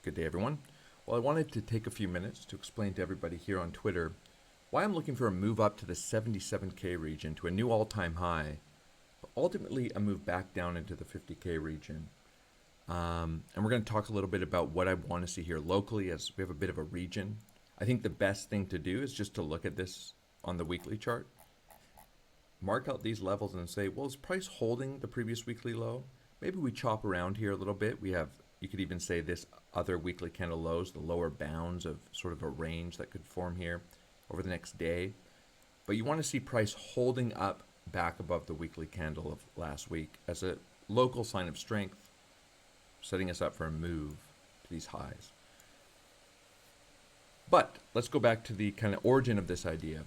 Good day, everyone. Well, I wanted to take a few minutes to explain to everybody here on Twitter why I'm looking for a move up to the 77K region to a new all-time high, but ultimately a move back down into the 50K region. And we're going to talk a little bit about what I want to see here locally as we have a bit of a region. I think the best thing to do is just to look at this on the weekly chart, mark out these levels and say, well, is price holding the previous weekly low? Maybe we chop around here a little bit. You could even say this other weekly candle lows, the lower bounds of sort of a range that could form here over the next day. But you want to see price holding up back above the weekly candle of last week as a local sign of strength, setting us up for a move to these highs. But let's go back to the kind of origin of this idea.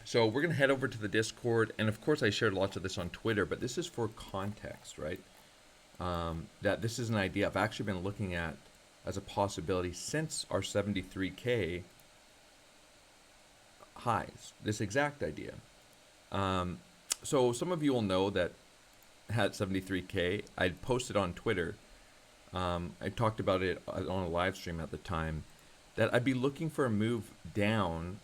So we're going to head over to the Discord, and of course I shared lots of this on Twitter, but this is for context, right? That this is an idea I've actually been looking at as a possibility since our 73K highs, this exact idea. So some of you will know that at 73K, I posted on Twitter, I talked about it on a live stream at the time, that I'd be looking for a move down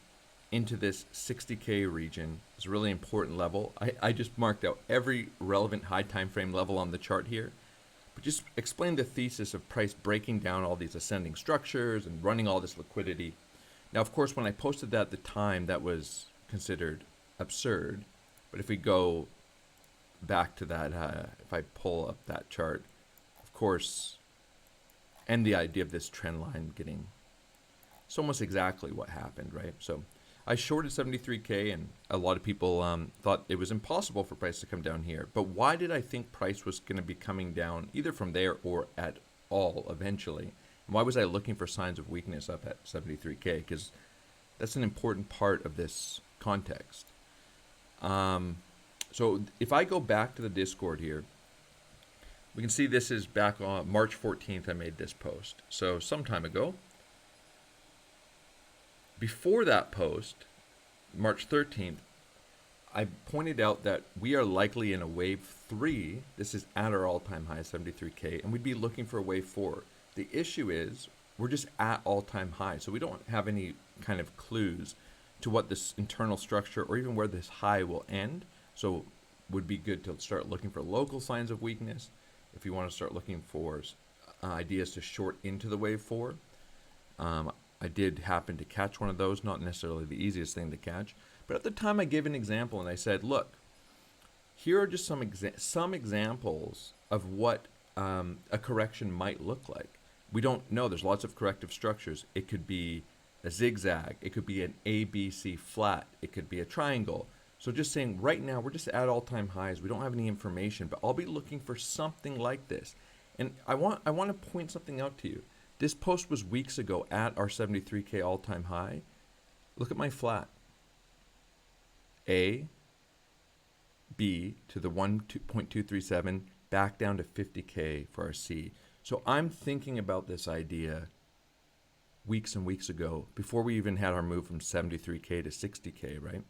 into this 60K region. It's a really important level. I just marked out every relevant high time frame level on the chart here, but just explain the thesis of price breaking down all these ascending structures and running all this liquidity. Now, of course, when I posted that at the time, that was considered absurd. But if we go back to that, if I pull up that chart, of course, and the idea of this trend line getting, it's almost exactly what happened, right? So I shorted 73K, and a lot of people thought it was impossible for price to come down here. But why did I think price was going to be coming down either from there or at all eventually? And why was I looking for signs of weakness up at 73K? Because that's an important part of this context. So if I go back to the Discord here, we can see this is back on March 14th. I made this post. So some time ago. Before that post, March 13th, I pointed out that we are likely in a wave 3. This is at our all-time high, 73K, and we'd be looking for a wave 4. The issue is we're just at all-time high, so we don't have any kind of clues to what this internal structure or even where this high will end. So would be good to start looking for local signs of weakness if you want to start looking for ideas to short into the wave 4. I did happen to catch one of those, not necessarily the easiest thing to catch. But at the time I gave an example and I said, look, here are just some examples of what a correction might look like. We don't know. There's lots of corrective structures. It could be a zigzag. It could be an ABC flat. It could be a triangle. So just saying right now we're just at all-time highs. We don't have any information, but I'll be looking for something like this. And I want to point something out to you. This post was weeks ago at our 73K all-time high. Look at my flat. A, B to the 1.237, back down to 50K for our C. So I'm thinking about this idea weeks and weeks ago, before we even had our move from 73K to 60K, right?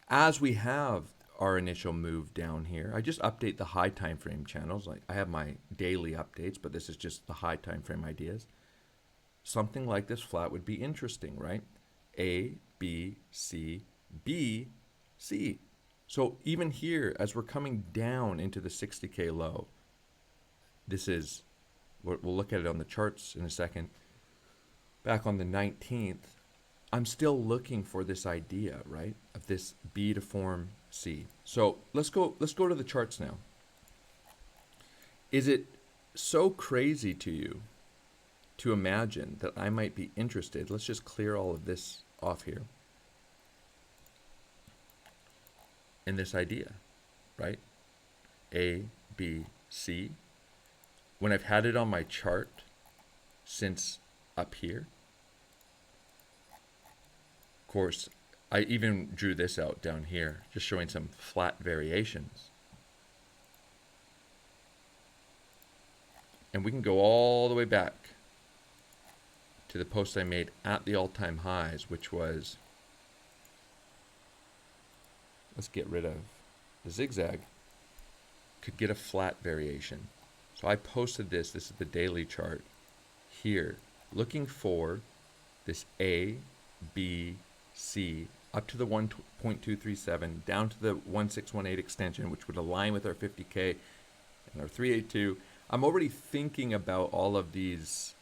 As we have our initial move down here, I just update the high time frame channels. Like I have my daily updates, but this is just the high time frame ideas. Something like this flat would be interesting, right? A, B, C, B, C. So even here, as we're coming down into the 60K low, this is, we'll look at it on the charts in a second. Back on the 19th, I'm still looking for this idea, right, of this B to form C. So let's go to the charts now. Is it so crazy to you to imagine that I might be interested? Let's just clear all of this off here. In this idea, right? A, B, C. When I've had it on my chart since up here, of course, I even drew this out down here, just showing some flat variations. And we can go all the way back to the post I made at the all-time highs, which was, let's get rid of the zigzag, could get a flat variation. So I posted this. This is the daily chart here, looking for this A, B, C, up to the 1.237, down to the 1618 extension, which would align with our 50K and our 382. I'm already thinking about all of these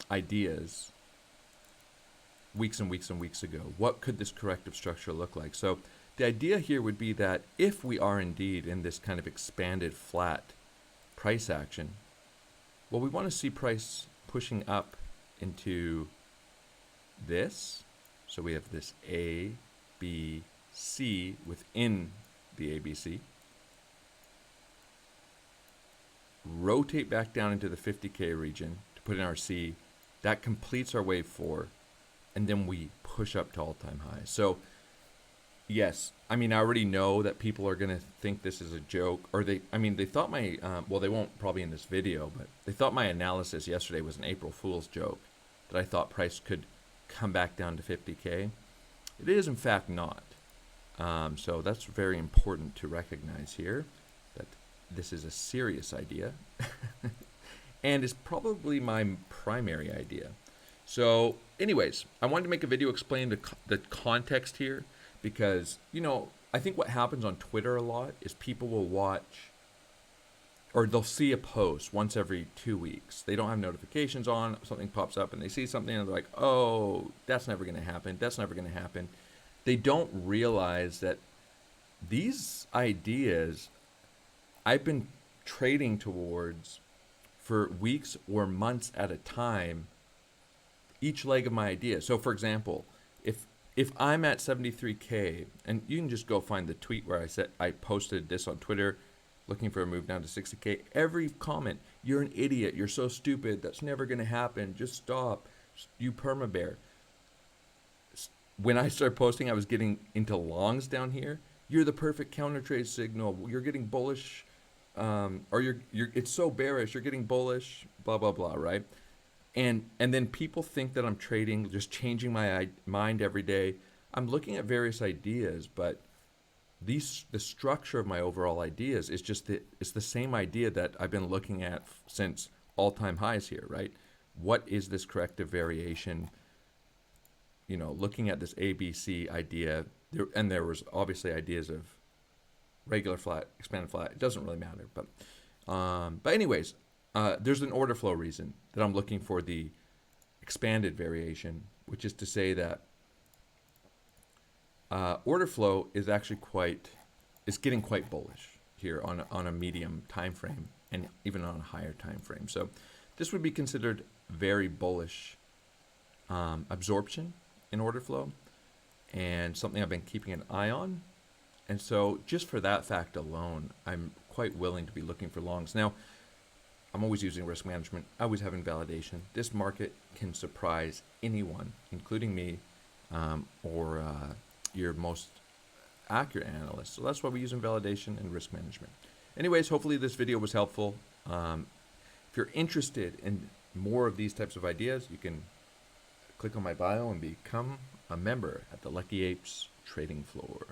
ideas weeks and weeks and weeks ago. What could this corrective structure look like? So the idea here would be that if we are indeed in this kind of expanded flat price action, well, we want to see price pushing up into this. So we have this A, B, C within the ABC. Rotate back down into the 50K region to put in our C. That completes our wave 4. And then we push up to all-time highs. So, yes, I mean, I already know that people are going to think this is a joke. Or they thought my, well, they won't probably in this video, but they thought my analysis yesterday was an April Fool's joke. That I thought price could come back down to 50K. It is, in fact, not. So that's very important to recognize here, that this is a serious idea. And is probably my primary idea. So anyways, I wanted to make a video explaining the context here because, you know, I think what happens on Twitter a lot is people will watch or they'll see a post once every 2 weeks. They don't have notifications on, something pops up and they see something and they're like, oh, that's never going to happen. That's never going to happen. They don't realize that these ideas I've been trading towards for weeks or months at a time, each leg of my idea. So for example, if I'm at 73K, and you can just go find the tweet where I posted this on Twitter, looking for a move down to 60K, every comment, you're an idiot, you're so stupid, that's never going to happen, just stop, you perma-bear. When I started posting, I was getting into longs down here. You're the perfect counter trade signal, you're getting bullish, or you're it's so bearish, you're getting bullish, blah blah blah, right? And then people think that I'm trading, just changing my mind every day. I'm looking at various ideas, but the structure of my overall ideas is just it's the same idea that I've been looking at since all-time highs here, right? What is this corrective variation? You know, looking at this ABC idea, there was obviously ideas of regular flat, expanded flat. It doesn't really matter, but anyways, there's an order flow reason that I'm looking for the expanded variation, which is to say that order flow is actually getting quite bullish here on a medium time frame and even on a higher time frame. So this would be considered very bullish absorption in order flow and something I've been keeping an eye on. And so just for that fact alone, I'm quite willing to be looking for longs. Now, I'm always using risk management. I always have invalidation. This market can surprise anyone, including me, or your most accurate analyst. So that's why we use invalidation and risk management. Anyways, hopefully this video was helpful. If you're interested in more of these types of ideas, you can click on my bio and become a member at the Lucky Apes trading floor.